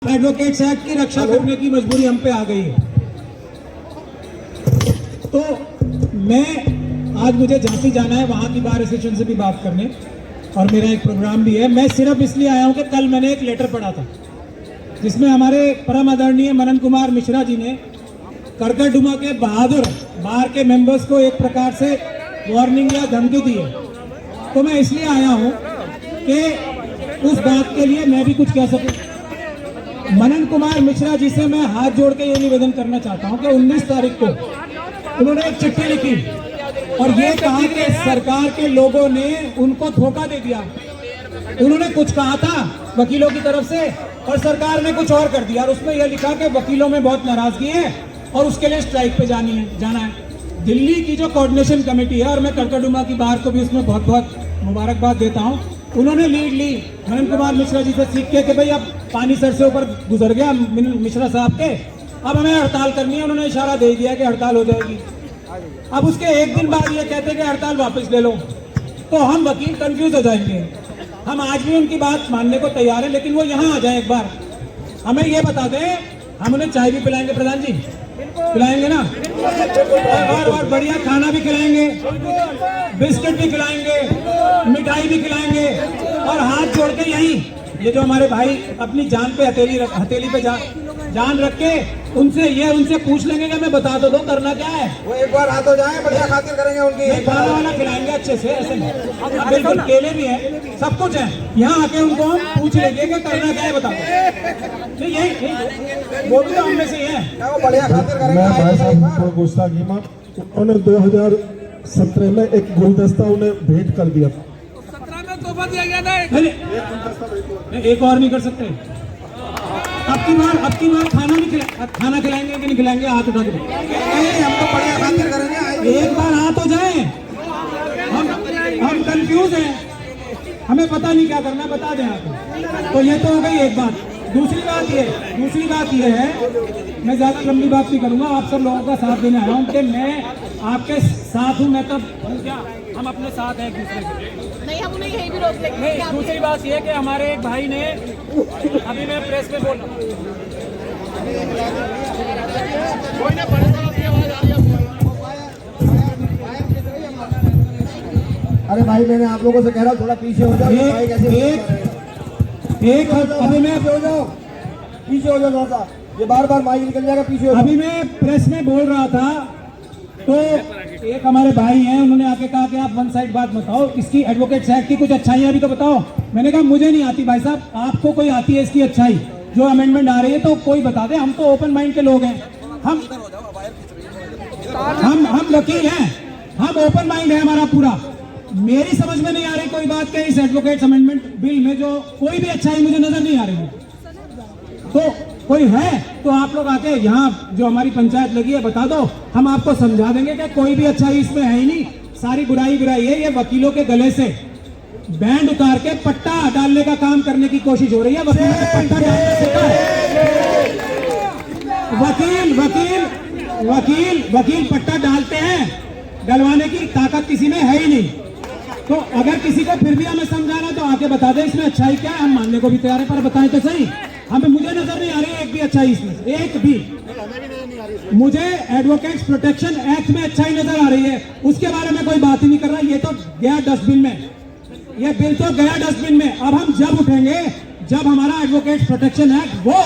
Advocates act की रक्षा करने की मजबूरी हम पे आ गई है। तो मुझे झांसी जाना है, वहां की बार एसोसिएशन से भी बात करने, और मेरा एक प्रोग्राम भी है। मैं सिर्फ इसलिए आया हूं कि कल मैंने एक लेटर पढ़ा था जिसमें हमारे परम आदरणीय मनन कुमार मिश्रा जी ने करकरडुमा के बहादुर बार के मेंबर्स को एक प्रकार से वार्निंग या धमकी दी है। तो मैं इसलिए आया हूं कि उस बात के लिए मैं भी कुछ कह सकूं। मनन कुमार मिश्रा जी से मैं हाथ जोड़ के ये निवेदन करना चाहता हूं कि 19 तारीख को उन्होंने एक चिट्ठी लिखी और ये कहा कि सरकार के लोगों ने उनको धोखा दे दिया। उन्होंने कुछ कहा था वकीलों की तरफ से और सरकार ने कुछ और कर दिया, और उसमें यह लिखा कि वकीलों में बहुत नाराजगी है और उसके लिए स्ट्राइक पे जाना है। दिल्ली की जो कोऑर्डिनेशन कमेटी है, और मैं करकरडुमा की बार को भी उसमें बहुत बहुत मुबारकबाद देता हूं, उन्होंने लीड ली मनन कुमार मिश्रा जी से सीख के कि भाई अब पानी सर से ऊपर गुजर गया मिश्रा साहब के, अब हमें हड़ताल करनी है। उन्होंने इशारा दे दिया कि हड़ताल हो जाएगी। अब उसके एक दिन बाद ये कहते हैं कि हड़ताल वापस ले लो, तो हम वकील कंफ्यूज हो जाएंगे। हम आज भी उनकी बात मानने को तैयार है, लेकिन वो यहाँ आ जाए एक बार, हमें ये बता दें, हम उन्हें चाय भी पिलाएंगे, प्रधान जी पिलाएंगे ना, और बढ़िया खाना भी खिलाएंगे, बिस्किट भी खिलाएंगे, मिठाई भी खिलाएंगे, और हाथ जोड़ के यही ये जो हमारे भाई अपनी जान पे हथेली पे जान रख के उनसे पूछ लेंगे कि मैं बता दो करना क्या है। वो एक बार हाथ हो जाए, बढ़िया खातिर करेंगे उनकी, खाना वाला खिलाएंगे अच्छे से, ऐसे नहीं बिल्कुल, केले भी है, सब कुछ है। यहाँ आके उनको हम पूछ लेंगे कि करना क्या है, बता दो। यही वो भी तो हम में से है, वो बढ़िया खातिर करेंगे। मैं भाई साहब गुस्ताखी में, उन्होंने 2017 में एक गुलदस्ता उन्हें भेंट कर दिया था। 17 में तोहफा दिया गया था एक और नहीं कर सकते। अब की बार खाना खिलाएंगे कि नहीं खिलाएंगे, हाथ उठा के हम तो बढ़िया खातिर करेंगे। एक बार हाथ हो जाए, हम कंफ्यूज हैं, हमें पता नहीं क्या करना, बता दें आप। तो ये तो हो गई एक बात। दूसरी बात ये है, मैं ज्यादा लंबी बात नहीं करूंगा, आप सब लोगों का साथ देने आया हूँ कि मैं आपके साथ हूँ। मैं तब क्या, हम अपने साथ हैं एक दूसरे के। नहीं, हम उन्हें यही भी रोक लेंगे। नहीं, दूसरी बात यह है कि हमारे एक भाई ने, अभी मैं प्रेस में बोल रहा हूँ, अरे भाई, मैंने आप लोगों से कह रहा थोड़ा पीछे हो जाओ। अभी मैं हो जाओ, पीछे हो जाओ थोड़ा सा, ये बार माइक निकल जाएगा, पीछे हो जाओ। अभी मैं प्रेस में बोल रहा था तो एक हमारे भाई हैं, उन्होंने आके कहा कि आप वन साइड बात बताओ, इसकी एडवोकेट्स एक्ट की कुछ अच्छाइयां भी तो बताओ। मैंने कहा मुझे नहीं आती भाई साहब, आपको कोई आती है इसकी अच्छाई, जो अमेंडमेंट आ रही है तो कोई बता दे। हम तो ओपन माइंड के लोग हैं, हम वकील हैं, हम ओपन माइंड है हमारा पूरा। मेरी समझ में नहीं आ रही कोई बात के इस एडवोकेट्स अमेंडमेंट बिल में जो कोई भी अच्छाई मुझे नजर नहीं आ रही है। तो कोई है तो आप लोग आके यहाँ जो हमारी पंचायत लगी है बता दो, हम आपको समझा देंगे कि कोई भी अच्छाई इसमें है ही नहीं, सारी बुराई है। ये वकीलों के गले से बैंड उतार के पट्टा डालने का काम करने की कोशिश हो रही है। वकीलों के पट्टा डालने से वकील पट्टा डालते हैं, डलवाने की ताकत किसी में है ही नहीं। तो अगर किसी को फिर भी हमें समझाना तो आके बता दे इसमें अच्छाई क्या है, हम मानने को भी तैयार है, पर बताएं तो सही। हमें मुझे नजर नहीं आ रही है एक भी अच्छाई इसमें, एक भी। मुझे एडवोकेट्स प्रोटेक्शन एक्ट में अच्छाई नजर आ रही है, उसके बारे में कोई बात ही नहीं कर रहा। ये तो गया डस्टबिन में, ये बिल तो गया डस्टबिन में। अब हम जब उठेंगे जब हमारा एडवोकेट्स प्रोटेक्शन एक्ट वो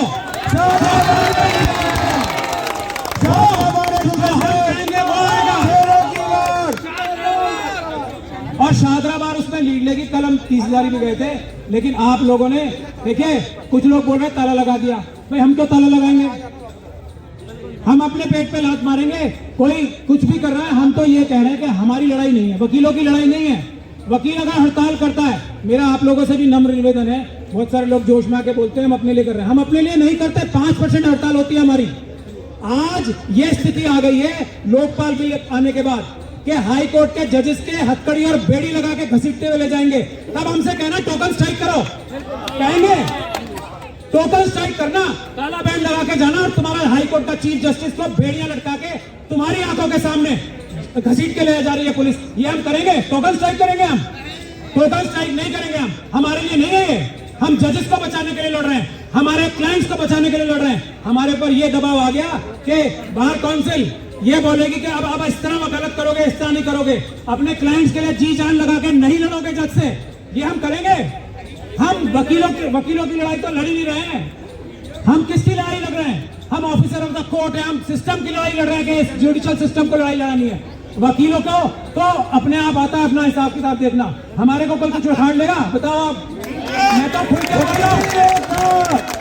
और शादराबाद उसमें लीड लेगी। कल हम 30,000 भी गए थे, लेकिन आप लोगों ने देखिए, कुछ लोग बोल रहे ताला लगा दिया। भाई हम तो ताला लगाएंगे, हम अपने पेट पे लात मारेंगे। कोई कुछ भी कर रहा है, हम तो ये कह रहे हैं कि हमारी लड़ाई नहीं है, वकीलों की लड़ाई नहीं है। वकील अगर हड़ताल करता है, मेरा आप लोगों से भी नम्र निवेदन है, बहुत सारे लोग जोश में आके बोलते हैं हम अपने लिए कर रहे हैं, हम अपने लिए नहीं करते। 5% हड़ताल होती है हमारी। आज ये स्थिति आ गई है लोकपाल बिल आने के बाद कि हाई कोर्ट के जजेस के हथकड़ी और बेड़ी लगा के घसीटते हुए ले जाएंगे। तब हमसे कहना टोकन स्ट्राइक करो, कहेंगे टोकन स्ट्राइक करना, काला बैंड लगा के जाना और तुम्हारा हाई कोर्ट का चीफ जस्टिस को बेड़ियां लटका के तुम्हारी आंखों के सामने घसीट के ले जा रही है पुलिस। ये हम करेंगे? टोकन स्ट्राइक करेंगे हम? टोकन स्ट्राइक नहीं करेंगे हम, हमारे लिए नहीं है ये। हम जजेस को बचाने के लिए लड़ रहे हैं। हमारे क्लाइंट्स को बचाने के लिए लड़ रहे हैं। हमारे पर ये दबाव आ गया कि बार काउंसिल ये बोलेगी कि अब इस तरह वकालत करोगे, इस तरह नहीं करोगे, अपने क्लाइंट्स के लिए जी जान लगा के नहीं लड़ोगे जज से, ये हम करेंगे? हम वकीलों की लड़ाई तो लड़ ही नहीं रहे हैं। हम किसकी लड़ाई लड़ रहे हैं? हम ऑफिसर ऑफ द कोर्ट है, हम सिस्टम की लड़ाई लड़ रहे हैं कि इस जुडिशियल सिस्टम को लड़ाई लड़ानी है। वकीलों को तो अपने आप आता है अपना हिसाब किताब देखना, हमारे को कोई कुछ उखाड़ लेगा? बताओ आप। मैं तो खुद के बोल रहा हूं,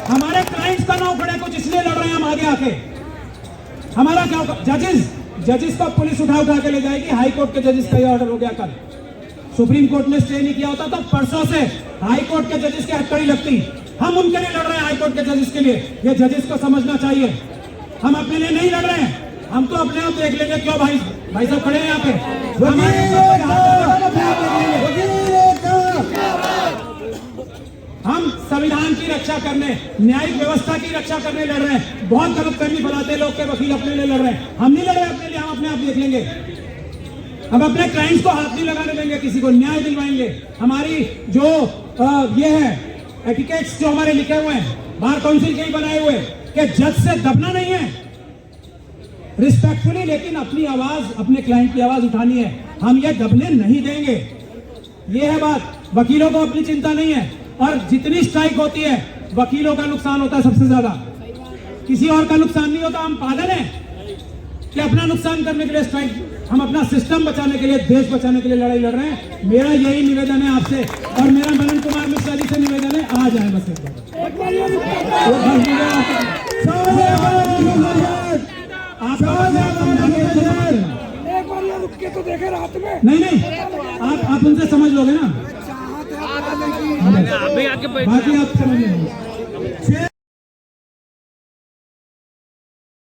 हमारे क्लाइंट्स का ना उखड़े कुछ, इसलिए लड़ रहे हैं हम आगे आके। हमारा क्या जजेस को पुलिस उठा के ले जाएगी। हाई कोर्ट के जजेस का ये ऑर्डर हो गया कल, सुप्रीम कोर्ट ने स्टे नहीं किया होता तो परसों से हाई कोर्ट के जजेस की हथकड़ी लगती। हम उनके लिए लड़ रहे हैं, हाई कोर्ट के जजेस के लिए। ये जजेस को समझना चाहिए, हम अपने लिए नहीं लड़ रहे हैं। हम तो अपने आप देख लेंगे। क्यों भाई साहब खड़े हैं यहाँ पे? हम संविधान की रक्षा करने, न्यायिक व्यवस्था की रक्षा करने लड़ रहे हैं। बहुत गलत फहमी फैलाते लोग के वकील अपने लिए लड़ रहे हैं। हम नहीं लड़ रहे अपने लिए, हम अपने आप देख लेंगे। हम अपने क्लाइंट्स को हाथ नहीं लगाने देंगे, किसी को न्याय दिलवाएंगे। हमारी जो ये है एटिकेट्स जो हमारे लिखे हुए हैं, बार काउंसिल के ही बनाए हुए, कि जज से दबना नहीं है, रिस्पेक्टफुली, लेकिन अपनी आवाज, अपने क्लाइंट की आवाज उठानी है। हम ये दबने नहीं देंगे। ये है बात। वकीलों को अपनी चिंता नहीं है, और जितनी स्ट्राइक होती है वकीलों का नुकसान होता है सबसे ज्यादा, किसी और का नुकसान नहीं होता। हम पागल हैं कि अपना नुकसान करने के लिए स्ट्राइक? हम अपना सिस्टम बचाने के लिए, देश बचाने के लिए लड़ाई लड़ रहे हैं। मेरा यही निवेदन है आपसे, और मेरा मनन कुमार मिश्रा जी से निवेदन है, आ जाए बस एक बार। एक बार ये रुक के तो देखे रात में। नहीं, आप उनसे समझ लोगे ना, चाहत है बाकी आप समझ लेंगे।